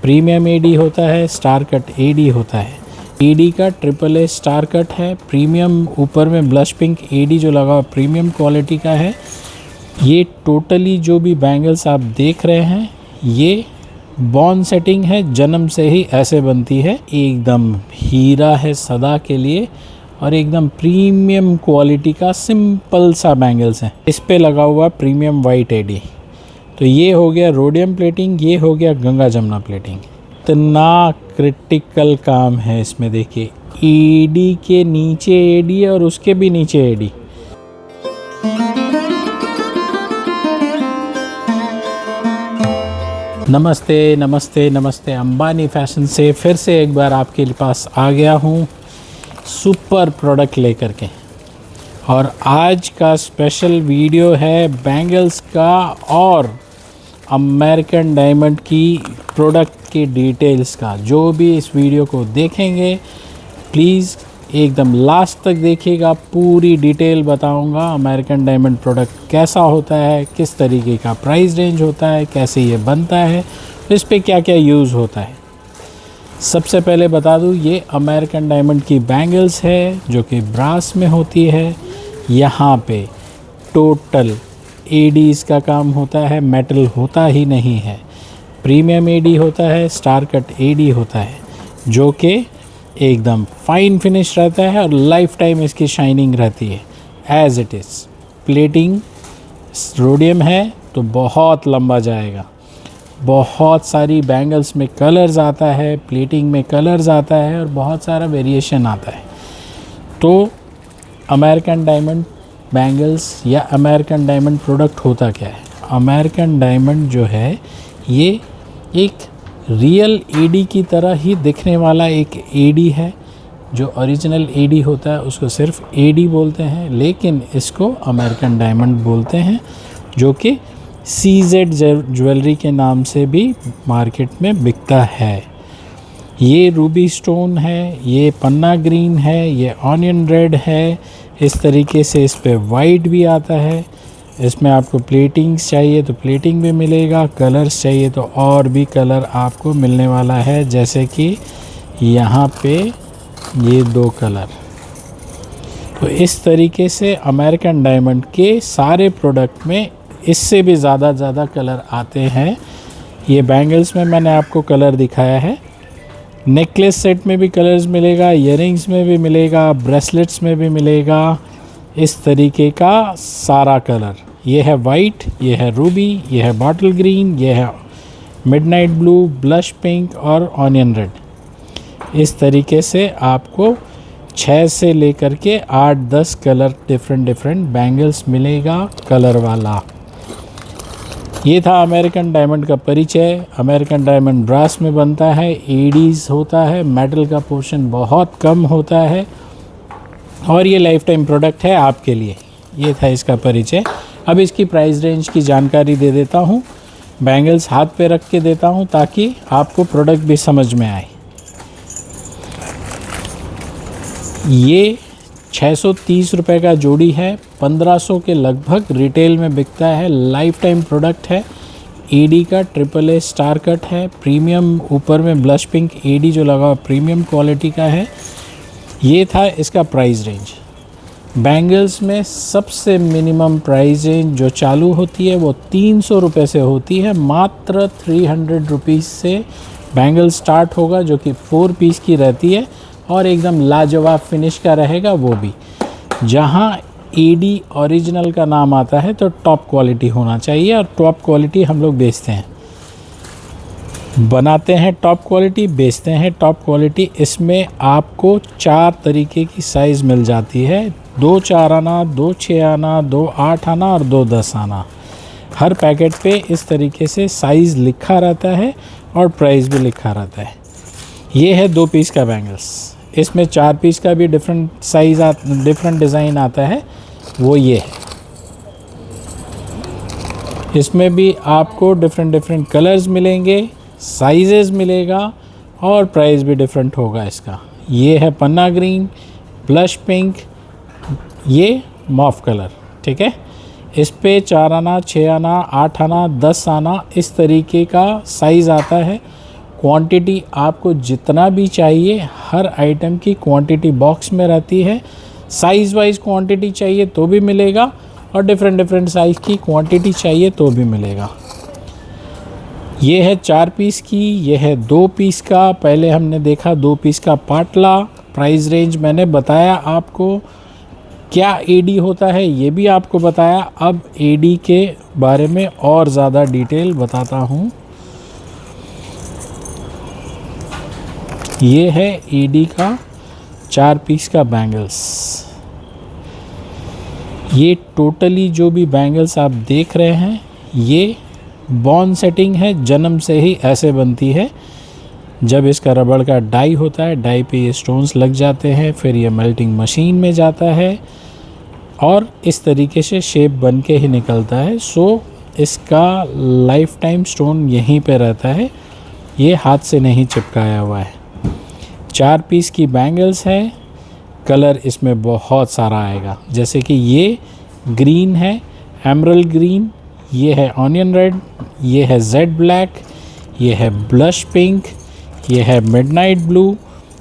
Premium AD होता है, star cut AD होता है। एडी का ट्रिपल ए स्टार कट है, प्रीमियम ऊपर में ब्लश पिंक एडी जो लगा हुआ प्रीमियम क्वालिटी का है। ये टोटली जो भी बैंगल्स आप देख रहे हैं ये बॉर्न सेटिंग है, जन्म से ही ऐसे बनती है। एकदम हीरा है सदा के लिए और एकदम प्रीमियम क्वालिटी का सिंपल सा बैंगल्स है। इस पे लगा हुआ प्रीमियम वाइट एडी। तो ये हो गया रोडियम प्लेटिंग, ये हो गया गंगा जमुना प्लेटिंग। इतना क्रिटिकल काम है इसमें, देखिए एडी के नीचे एडी और उसके भी नीचे एडी। नमस्ते नमस्ते नमस्ते, अंबानी फैशन से फिर से एक बार आपके पास आ गया हूँ सुपर प्रोडक्ट लेकर के। और आज का स्पेशल वीडियो है बैंगल्स का और अमेरिकन डायमंड की प्रोडक्ट की डिटेल्स का। जो भी इस वीडियो को देखेंगे प्लीज़ एकदम लास्ट तक देखिएगा, पूरी डिटेल बताऊंगा। अमेरिकन डायमंड प्रोडक्ट कैसा होता है, किस तरीके का प्राइस रेंज होता है, कैसे ये बनता है, इस पे क्या क्या यूज़ होता है। सबसे पहले बता दूं ये अमेरिकन डायमंड की बैंगल्स है जो कि ब्रास में होती है। यहाँ पे टोटल एडीज़ का काम होता है, मेटल होता ही नहीं है। प्रीमियम एडी होता है, स्टार कट एडी होता है जो कि एकदम फाइन फिनिश रहता है और लाइफ टाइम इसकी शाइनिंग रहती है as it is. Plating rhodium है तो बहुत लंबा जाएगा। बहुत सारी बैंगल्स में कलर्स आता है, प्लेटिंग में कलर्स आता है और बहुत सारा वेरिएशन आता है। तो अमेरिकन डायमंड बैंगल्स या अमेरिकन डायमंड प्रोडक्ट होता क्या है? अमेरिकन डायमंड जो है ये एक रियल एडी की तरह ही दिखने वाला एक एडी है। जो ओरिजिनल एडी होता है उसको सिर्फ एडी बोलते हैं, लेकिन इसको अमेरिकन डायमंड बोलते हैं जो कि CZ ज्वेलरी के नाम से भी मार्केट में बिकता है। ये रूबी स्टोन है, ये पन्ना ग्रीन है, ये ऑनियन रेड है। इस तरीके से इस पे वाइट भी आता है। इसमें आपको प्लेटिंग्स चाहिए तो प्लेटिंग भी मिलेगा, कलर्स चाहिए तो और भी कलर आपको मिलने वाला है। जैसे कि यहाँ पे ये 2 कलर। तो इस तरीके से अमेरिकन डायमंड के सारे प्रोडक्ट में इससे भी ज़्यादा कलर आते हैं। ये बैंगल्स में मैंने आपको कलर दिखाया है, नेकलेस सेट में भी कलर्स मिलेगा, इयररिंग्स में भी मिलेगा, ब्रेसलेट्स में भी मिलेगा। इस तरीके का सारा कलर, ये है वाइट, ये है रूबी, ये है बॉटल ग्रीन, ये है मिडनाइट ब्लू, ब्लश पिंक और ऑनियन रेड। इस तरीके से आपको 6 से लेकर के 8-10 कलर डिफरेंट बैंगल्स मिलेगा कलर वाला। ये था अमेरिकन डायमंड का परिचय। अमेरिकन डायमंड ब्रास में बनता है, एडीज़ होता है, मेटल का पोर्शन बहुत कम होता है और ये लाइफ टाइम प्रोडक्ट है आपके लिए। ये था इसका परिचय। अब इसकी प्राइस रेंज की जानकारी दे देता हूँ, बैंगल्स हाथ पे रख के देता हूँ ताकि आपको प्रोडक्ट भी समझ में आए। ये 630 रुपये का जोड़ी है, 1500 के लगभग रिटेल में बिकता है। लाइफ टाइम प्रोडक्ट है। एडी का ट्रिपल ए स्टार कट है, प्रीमियम ऊपर में ब्लश पिंक एडी जो लगा हुआ प्रीमियम क्वालिटी का है। ये था इसका प्राइस रेंज। बैंगल्स में सबसे मिनिमम प्राइस रेंज जो चालू होती है वो 300 रुपये से होती है। मात्र 300 रुपीज़ से बैंगल स्टार्ट होगा जो कि 4 पीस की रहती है और एकदम लाजवाब फिनिश का रहेगा वो भी। जहाँ एडी ओरिजिनल का नाम आता है तो टॉप क्वालिटी होना चाहिए और टॉप क्वालिटी हम लोग बेचते हैं, बनाते हैं टॉप क्वालिटी, बेचते हैं टॉप क्वालिटी। इसमें आपको 4 तरीके की साइज़ मिल जाती है, 2 4 आना, 2 6 आना, 2 8 आना और 2 10 आना। हर पैकेट पे इस तरीके से साइज़ लिखा रहता है और प्राइस भी लिखा रहता है। ये है 2 पीस का बैंगल्स। इसमें 4 पीस का भी डिफरेंट साइज़ डिफरेंट डिज़ाइन आता है, वो ये है। इसमें भी आपको डिफरेंट कलर्स मिलेंगे, साइजेस मिलेगा और प्राइस भी डिफरेंट होगा इसका। ये है पन्ना ग्रीन, ब्लश पिंक, ये मॉफ कलर, ठीक है। इस पे 4 आना, 6 आना, 8 आना, 10 आना इस तरीके का साइज़ आता है क्वांटिटी आपको जितना भी चाहिए, हर आइटम की क्वांटिटी बॉक्स में रहती है। साइज़ वाइज क्वांटिटी चाहिए तो भी मिलेगा और डिफरेंट साइज़ की क्वांटिटी चाहिए तो भी मिलेगा। ये है 4 पीस की, ये है 2 पीस का। पहले हमने देखा 2 पीस का पाटला। प्राइस रेंज मैंने बताया आपको, क्या एडी होता है ये भी आपको बताया। अब एडी के बारे में और ज़्यादा डिटेल बताता हूँ। ये है एडी का 4 पीस का बैंगल्स। ये टोटली जो भी बैंगल्स आप देख रहे हैं ये बॉर्न सेटिंग है, जन्म से ही ऐसे बनती है। जब इसका रबड़ का डाई होता है, डाई पे ये स्टोन्स लग जाते हैं, फिर ये मेल्टिंग मशीन में जाता है और इस तरीके से शेप बन के ही निकलता है। सो इसका लाइफ टाइम स्टोन यहीं पे रहता है, ये हाथ से नहीं चिपकाया हुआ है। 4 पीस की बैंगल्स है। कलर इसमें बहुत सारा आएगा, जैसे कि ये ग्रीन है, एमरल्ड ग्रीन, ये है ऑनियन रेड, ये है जेड ब्लैक, ये है ब्लश पिंक, ये है मिडनाइट ब्लू।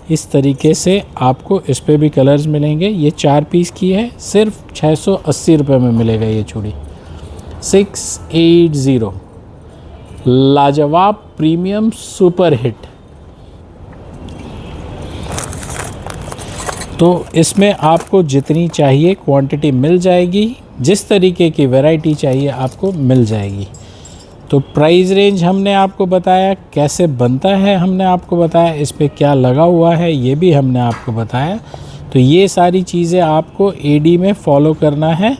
इस तरीके से आपको इस पे भी कलर्स मिलेंगे। ये 4 पीस की है, सिर्फ 680 रुपये में मिलेगा ये चूड़ी। 680, लाजवाब प्रीमियम सुपर हिट। तो इसमें आपको जितनी चाहिए क्वांटिटी मिल जाएगी, जिस तरीके की वैरायटी चाहिए आपको मिल जाएगी। तो प्राइस रेंज हमने आपको बताया, कैसे बनता है हमने आपको बताया, इस पे क्या लगा हुआ है ये भी हमने आपको बताया। तो ये सारी चीज़ें आपको एडी में फॉलो करना है।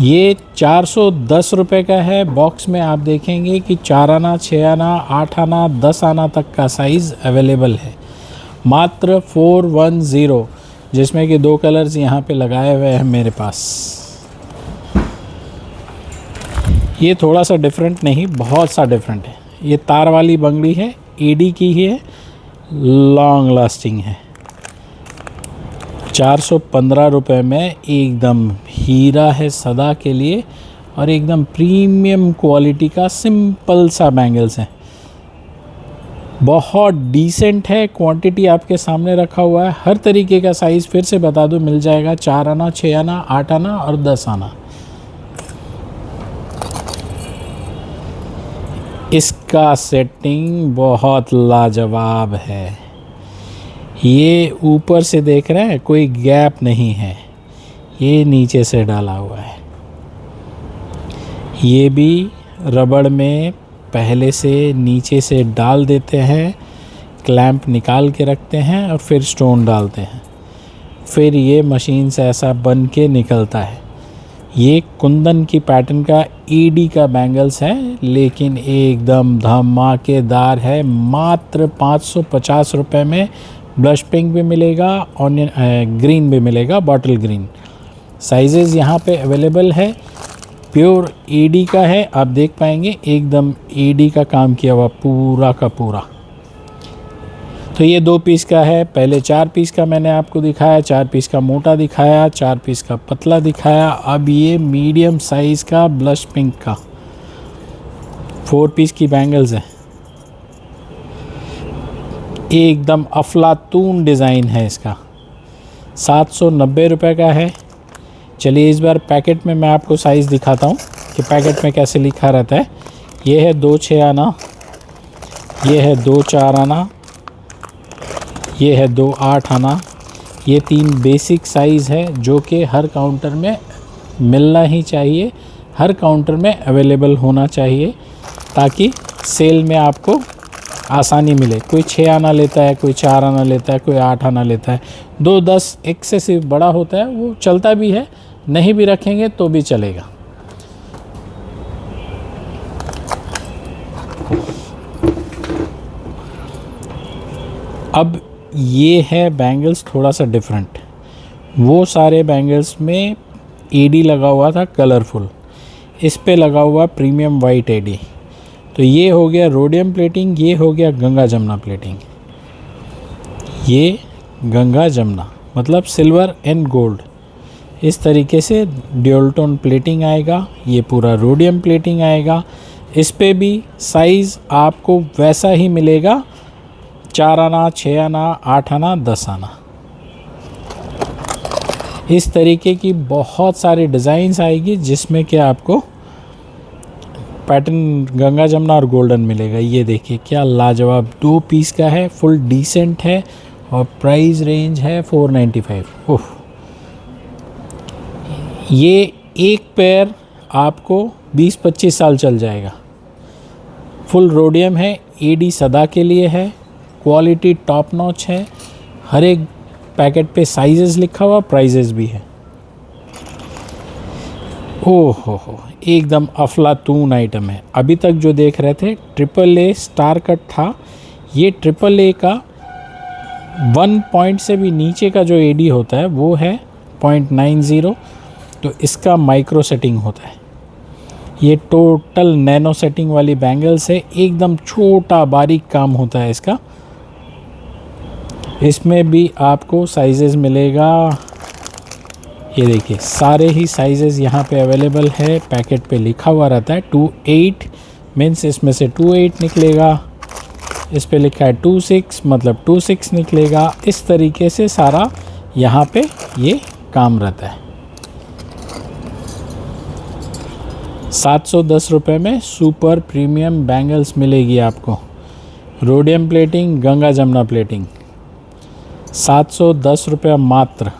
ये 410 रुपये का है। बॉक्स में आप देखेंगे कि 4 आना, 6 आना, 8 आना, 10 आना तक का साइज़ अवेलेबल है। मात्र 410, जिसमें कि 2 कलर्स यहाँ पे लगाए हुए हैं मेरे पास। ये थोड़ा सा डिफरेंट नहीं, बहुत सा डिफरेंट है। ये तार वाली बंगड़ी है, एडी की ही है, लॉन्ग लास्टिंग है। 415 रुपये में एकदम हीरा है सदा के लिए और एकदम प्रीमियम क्वालिटी का सिंपल सा बैंगल्स है। बहुत डिसेंट है। क्वांटिटी आपके सामने रखा हुआ है। हर तरीके का साइज़ फिर से बता दूं मिल जाएगा। 4 आना, 6 आना, 8 आना और 10 आना। इसका सेटिंग बहुत लाजवाब है। ये ऊपर से देख रहे हैं, कोई गैप नहीं है, ये नीचे से डाला हुआ है। ये भी रबड़ में पहले से नीचे से डाल देते हैं, क्लैंप निकाल के रखते हैं और फिर स्टोन डालते हैं, फिर ये मशीन से ऐसा बन के निकलता है। ये कुंदन की पैटर्न का एडी का बैंगल्स है, लेकिन एकदम धमाकेदार है। मात्र 550 रुपये में ब्लश पिंक भी मिलेगा, ऑनियन ग्रीन भी मिलेगा, बॉटल ग्रीन। साइजेस यहाँ पे अवेलेबल है। प्योर एडी का है, आप देख पाएंगे एकदम एडी का काम किया हुआ पूरा का पूरा। तो ये 2 पीस का है। पहले 4 पीस का मैंने आपको दिखाया, 4 पीस का मोटा दिखाया, 4 पीस का पतला दिखाया। अब ये मीडियम साइज़ का ब्लश पिंक का 4 पीस की बैंगल्स है। एकदम अफलातून डिज़ाइन है इसका। 790 रुपये का है। चलिए इस बार पैकेट में मैं आपको साइज़ दिखाता हूँ कि पैकेट में कैसे लिखा रहता है। ये है 2 6 आना, ये है 2 4 आना, ये है 2 8 आना। ये 3 बेसिक साइज़ है जो कि हर काउंटर में मिलना ही चाहिए, हर काउंटर में अवेलेबल होना चाहिए, ताकि सेल में आपको आसानी मिले। कोई 6 आना लेता है, कोई 4 आना लेता है, कोई 8 आना लेता है। 2 10 एक्सेसिव बड़ा होता है, वो चलता भी है, नहीं भी रखेंगे तो भी चलेगा। अब ये है बैंगल्स थोड़ा सा डिफरेंट। वो सारे बैंगल्स में एडी लगा हुआ था कलरफुल, इस पे लगा हुआ प्रीमियम वाइट एडी। तो ये हो गया रोडियम प्लेटिंग, ये हो गया गंगा जमुना प्लेटिंग। ये गंगा जमुना मतलब सिल्वर एंड गोल्ड, इस तरीके से ड्यूल टोन प्लेटिंग आएगा। ये पूरा रोडियम प्लेटिंग आएगा। इस पे भी साइज़ आपको वैसा ही मिलेगा, 4 आना, 6 आना, 8 आना, 10 आना। इस तरीके की बहुत सारी डिज़ाइंस आएगी जिसमें कि आपको पैटर्न गंगा जमुना और गोल्डन मिलेगा। ये देखिए क्या लाजवाब 2 पीस का है, फुल डिसेंट है और प्राइस रेंज है 495। ओह, ये एक पेयर आपको 20-25 साल चल जाएगा। फुल रोडियम है, एडी सदा के लिए है, क्वालिटी टॉप नॉच है। हर एक पैकेट पे साइजेस लिखा हुआ, प्राइजेस भी है। ओह हो, एकदम अफलातून आइटम है। अभी तक जो देख रहे थे AAA स्टार कट था, ये AAA का 1 पॉइंट से भी नीचे का जो एडी होता है वो है 0.90, तो इसका माइक्रो सेटिंग होता है। ये टोटल नैनो सेटिंग वाली बैंगल्स है, एकदम छोटा बारीक काम होता है इसका। इसमें भी आपको साइजेस मिलेगा, ये देखिए सारे ही साइजेस यहाँ पे अवेलेबल है। पैकेट पे लिखा हुआ रहता है 28 मीन्स इसमें से 28 निकलेगा, इस पे लिखा है 26 मतलब 26 निकलेगा। इस तरीके से सारा यहाँ पे ये काम रहता है। 710 रुपये में सुपर प्रीमियम बैंगल्स मिलेगी आपको। Rhodium plating, Ganga Jamuna plating, 710 रुपये मात्र।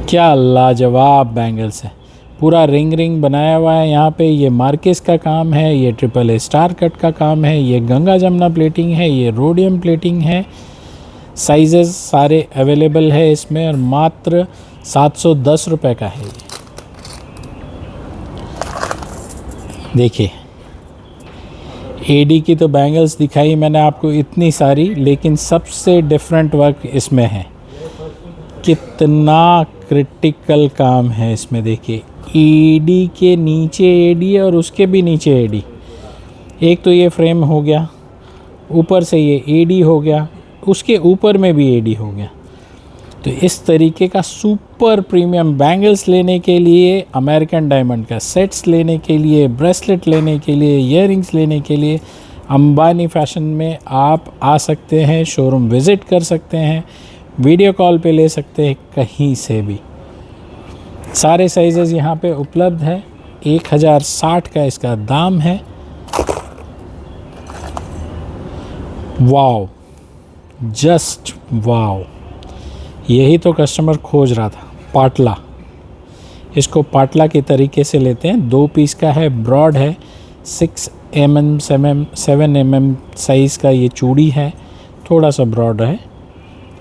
क्या लाजवाब बैंगल्स है, पूरा रिंग बनाया हुआ है यहाँ पे। ये मार्केस का काम है, ये AAA स्टार कट का काम है, ये गंगा जमुना प्लेटिंग है, ये रोडियम प्लेटिंग है। साइजेस सारे अवेलेबल है इसमें और मात्र 710 रुपये का है ये। देखिए एडी की तो बैंगल्स दिखाई मैंने आपको इतनी सारी, लेकिन सबसे डिफरेंट वर्क इसमें है। कितना क्रिटिकल काम है इसमें। देखिए एडी के नीचे एडी और उसके भी नीचे एडी। एक तो ये फ्रेम हो गया, ऊपर से ये एडी हो गया, उसके ऊपर में भी एडी हो गया। तो इस तरीके का सुपर प्रीमियम बैंगल्स लेने के लिए, अमेरिकन डायमंड का सेट्स लेने के लिए, ब्रेसलेट लेने के लिए, ईयररिंग्स लेने के लिए अंबानी फैशन में आप आ सकते हैं। शोरूम विज़िट कर सकते हैं, वीडियो कॉल पे ले सकते हैं, कहीं से भी। सारे साइजेस यहाँ पे उपलब्ध है। 1060 का इसका दाम है। वाओ, जस्ट वाओ, यही तो कस्टमर खोज रहा था। पाटला, इसको पाटला के तरीके से लेते हैं। 2 पीस का है, ब्रॉड है, 6 mm 7 mm साइज़ का ये चूड़ी है, थोड़ा सा ब्रॉड है।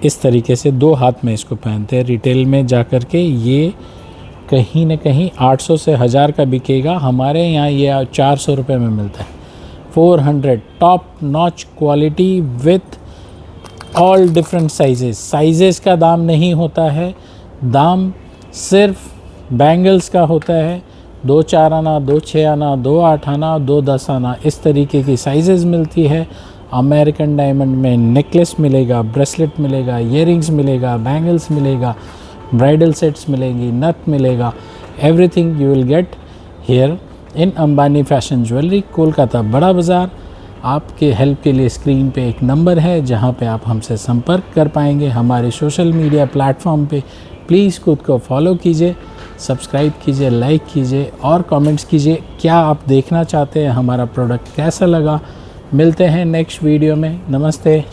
इस तरीके से 2 हाथ में इसको पहनते हैं। रिटेल में जा कर के ये कहीं न कहीं 800 से 1000 का बिकेगा, हमारे यहाँ ये 400 रुपये में मिलता है। 400 top notch quality with all different sizes का दाम नहीं होता है, दाम सिर्फ बैंगल्स का होता है। 2 4 आना, 2 6 आना, 2 8 आना, 2 10 आना, इस तरीके की साइजेस मिलती है। अमेरिकन डायमंड में नेकलेस मिलेगा, ब्रेसलेट मिलेगा, ईयररिंग्स मिलेगा, बैंगल्स मिलेगा, ब्राइडल सेट्स मिलेंगी, नथ मिलेगा। Everything you will get here in Ambani fashion jewellery, Kolkata बड़ा बाज़ार। आपके हेल्प के लिए स्क्रीन पे एक नंबर है जहां पे आप हमसे संपर्क कर पाएंगे। हमारे सोशल मीडिया प्लेटफॉर्म पे प्लीज़ खुद को फॉलो कीजिए, सब्सक्राइब कीजिए, लाइक कीजिए और कमेंट्स कीजिए क्या आप देखना चाहते हैं, हमारा प्रोडक्ट कैसा लगा। मिलते हैं नेक्स्ट वीडियो में। नमस्ते।